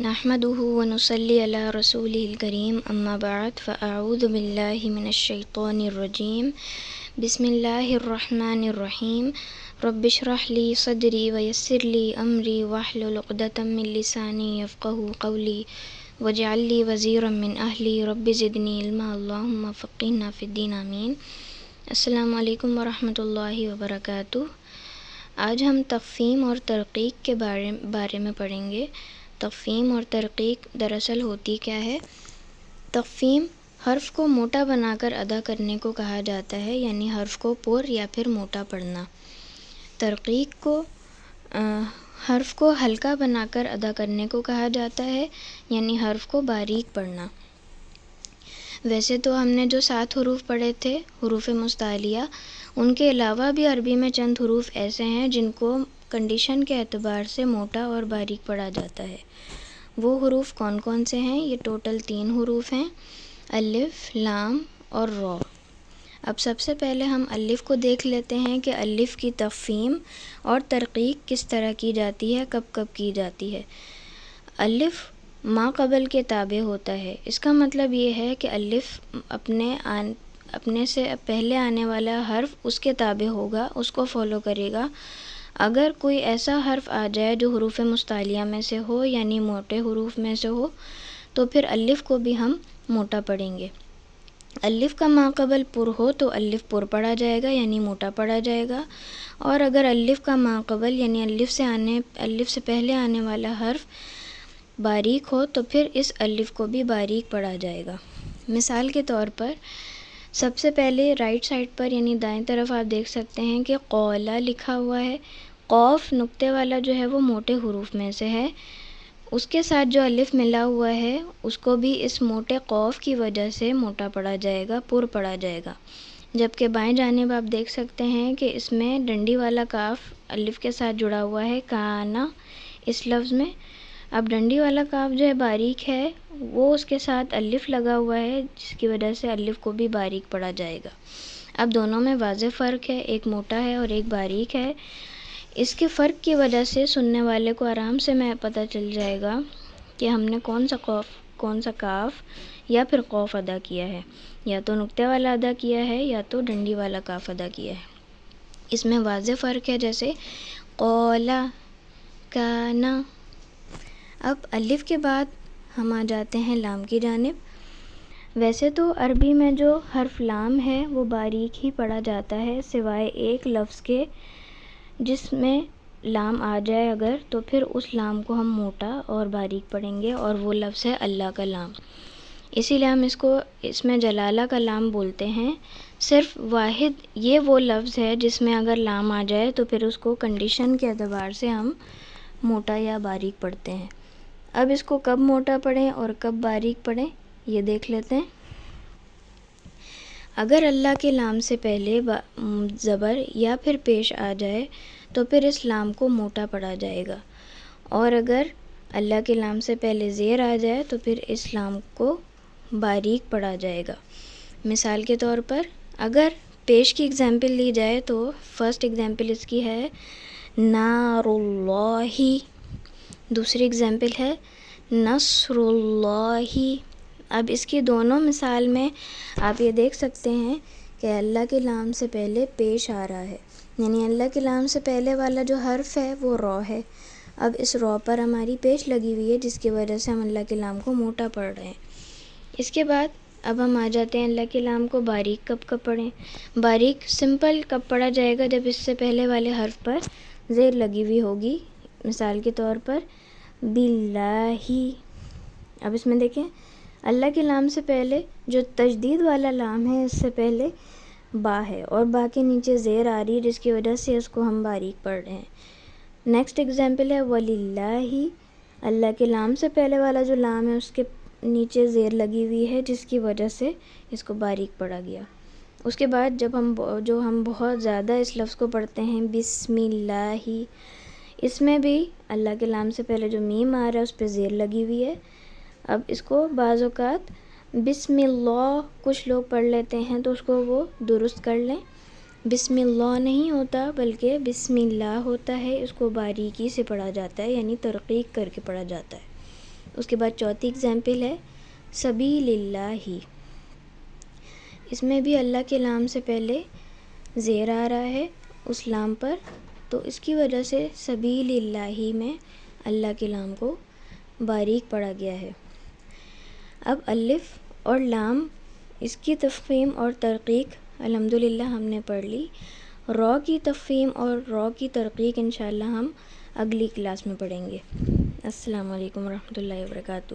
نحمده ونصلي على رسوله الكريم اما بعد فاعوذ بالله من الشيطان الرجيم بسم الله الرحمن الرحيم رب اشرح لي صدري ويسر لي امري واحلل عقدة من لساني يفقهوا قولي واجعل لي وزيرا من اهلي رب زدني علما اللهم فقهنا في الدين آمین۔ السلام علیکم ورحمۃ اللہ وبرکاتہ۔ آج ہم تفہیم اور ترقیق کے بارے میں پڑھیں گے۔ تفہیم اور ترقیق دراصل ہوتی کیا ہے؟ تفہیم حرف کو موٹا بنا کر ادا کرنے کو کہا جاتا ہے، یعنی حرف کو پر یا پھر موٹا پڑھنا۔ ترقیق کو حرف کو ہلکا بنا کر ادا کرنے کو کہا جاتا ہے، یعنی حرف کو باریک پڑھنا۔ ویسے تو ہم نے جو 7 حروف پڑھے تھے حروف مستعلیہ، ان کے علاوہ بھی عربی میں چند حروف ایسے ہیں جن کو کنڈیشن کے اعتبار سے موٹا اور باریک پڑھا جاتا ہے۔ وہ حروف کون کون سے ہیں؟ یہ ٹوٹل 3 حروف ہیں، الف، لام اور را۔ اب سب سے پہلے ہم الف کو دیکھ لیتے ہیں کہ الف کی تفہیم اور ترقیق کس طرح کی جاتی ہے، کب کب کی جاتی ہے۔ الف ما قبل کے تابع ہوتا ہے۔ اس کا مطلب یہ ہے کہ الف اپنے سے پہلے آنے والا حرف اس کے تابع ہوگا، اس کو فالو کرے گا۔ اگر کوئی ایسا حرف آ جائے جو حروف مستعلیہ میں سے ہو، یعنی موٹے حروف میں سے ہو، تو پھر الف کو بھی ہم موٹا پڑھیں گے۔ الف کا ما قبل پر ہو تو الف پر پڑھا جائے گا، یعنی موٹا پڑھا جائے گا۔ اور اگر الف کا ما قبل یعنی الف سے پہلے آنے والا حرف باریک ہو تو پھر اس الف کو بھی باریک پڑھا جائے گا۔ مثال کے طور پر سب سے پہلے رائٹ سائڈ پر یعنی دائیں طرف آپ دیکھ سکتے ہیں کہ قولا لکھا ہوا ہے۔ قوف نقطے والا جو ہے وہ موٹے حروف میں سے ہے، اس کے ساتھ جو الف ملا ہوا ہے اس کو بھی اس موٹے قوف کی وجہ سے موٹا پڑھا جائے گا، پر پڑھا جائے گا۔ جبکہ بائیں جانب آپ دیکھ سکتے ہیں کہ اس میں ڈنڈی والا کاف الف کے ساتھ جڑا ہوا ہے، کانا اس لفظ میں۔ اب ڈنڈی والا کاف جو ہے باریک ہے، وہ اس کے ساتھ الف لگا ہوا ہے، جس کی وجہ سے الف کو بھی باریک پڑھا جائے گا۔ اب دونوں میں واضح فرق ہے، ایک موٹا ہے اور ایک باریک ہے۔ اس کے فرق کی وجہ سے سننے والے کو آرام سے پتہ چل جائے گا کہ ہم نے کون سا کاف یا پھر قوف ادا کیا ہے، یا تو نقطے والا ادا کیا ہے یا تو ڈنڈی والا کاف ادا کیا ہے۔ اس میں واضح فرق ہے، جیسے قولا، کانا۔ اب الف کے بعد ہم آ جاتے ہیں لام کی جانب۔ ویسے تو عربی میں جو حرف لام ہے وہ باریک ہی پڑھا جاتا ہے، سوائے ایک لفظ کے جس میں لام آ جائے اگر، تو پھر اس لام کو ہم موٹا اور باریک پڑھیں گے، اور وہ لفظ ہے اللہ کا لام۔ اسی لیے ہم اس میں جلالہ کا لام بولتے ہیں۔ صرف واحد یہ وہ لفظ ہے جس میں اگر لام آ جائے تو پھر اس کو کنڈیشن کے اعتبار سے ہم موٹا یا باریک پڑھتے ہیں۔ اب اس کو کب موٹا پڑھیں اور کب باریک پڑھیں یہ دیکھ لیتے ہیں۔ اگر اللہ کے لام سے پہلے زبر یا پھر پیش آ جائے تو پھر اس لام کو موٹا پڑھا جائے گا، اور اگر اللہ کے لام سے پہلے زیر آ جائے تو پھر اس لام کو باریک پڑھا جائے گا۔ مثال کے طور پر اگر پیش کی اگزامپل لی جائے تو فرسٹ اگزامپل اس کی ہے نار اللہ، دوسری اگزامپل ہے نصر اللہ۔ اب اس کی دونوں مثال میں آپ یہ دیکھ سکتے ہیں کہ اللہ کے لام سے پہلے پیش آ رہا ہے، یعنی اللہ کے لام سے پہلے والا جو حرف ہے وہ را ہے۔ اب اس را پر ہماری پیش لگی ہوئی ہے، جس کی وجہ سے ہم اللہ کے لام کو موٹا پڑھ رہے ہیں۔ اس کے بعد اب ہم آ جاتے ہیں اللہ کے لام کو باریک کب پڑھیں۔ باریک سمپل کب پڑھا جائے گا؟ جب اس سے پہلے والے حرف پر زیر لگی ہوئی ہوگی۔ مثال کے طور پر باللہ۔ اب اس میں دیکھیں اللہ کے لام سے پہلے جو تجدید والا لام ہے اس سے پہلے با ہے، اور با کے نیچے زیر آ رہی ہے، جس کی وجہ سے اس کو ہم باریک پڑھ رہے ہیں۔ نیکسٹ ایگزامپل ہے وللہ۔ اللہ کے لام سے پہلے والا جو لام ہے اس کے نیچے زیر لگی ہوئی ہے، جس کی وجہ سے اس کو باریک پڑھا گیا۔ اس کے بعد جو ہم بہت زیادہ اس لفظ کو پڑھتے ہیں بسم اللہ، اس میں بھی اللہ کے لام سے پہلے جو میم آ رہا ہے اس پہ زیر لگی ہوئی ہے۔ اب اس کو بعض اوقات بسم اللہ کچھ لوگ پڑھ لیتے ہیں تو اس کو وہ درست کر لیں، بسم اللہ نہیں ہوتا بلکہ بسم اللہ ہوتا ہے۔ اس کو باریکی سے پڑھا جاتا ہے، یعنی ترقیق کر کے پڑھا جاتا ہے۔ اس کے بعد چوتھی اگزامپل ہے سبیل اللہ، اس میں بھی اللہ کے لام سے پہلے زیر آ رہا ہے اس لام پر، تو اس کی وجہ سے سبیل اللہ میں اللہ کے لام کو باریک پڑھا گیا ہے۔ اب الف اور لام، اس کی تفخیم اور ترقیق الحمدللہ ہم نے پڑھ لی۔ را کی تفخیم اور را کی ترقیق انشاءاللہ ہم اگلی کلاس میں پڑھیں گے۔ السلام علیکم ورحمۃ اللہ وبرکاتہ۔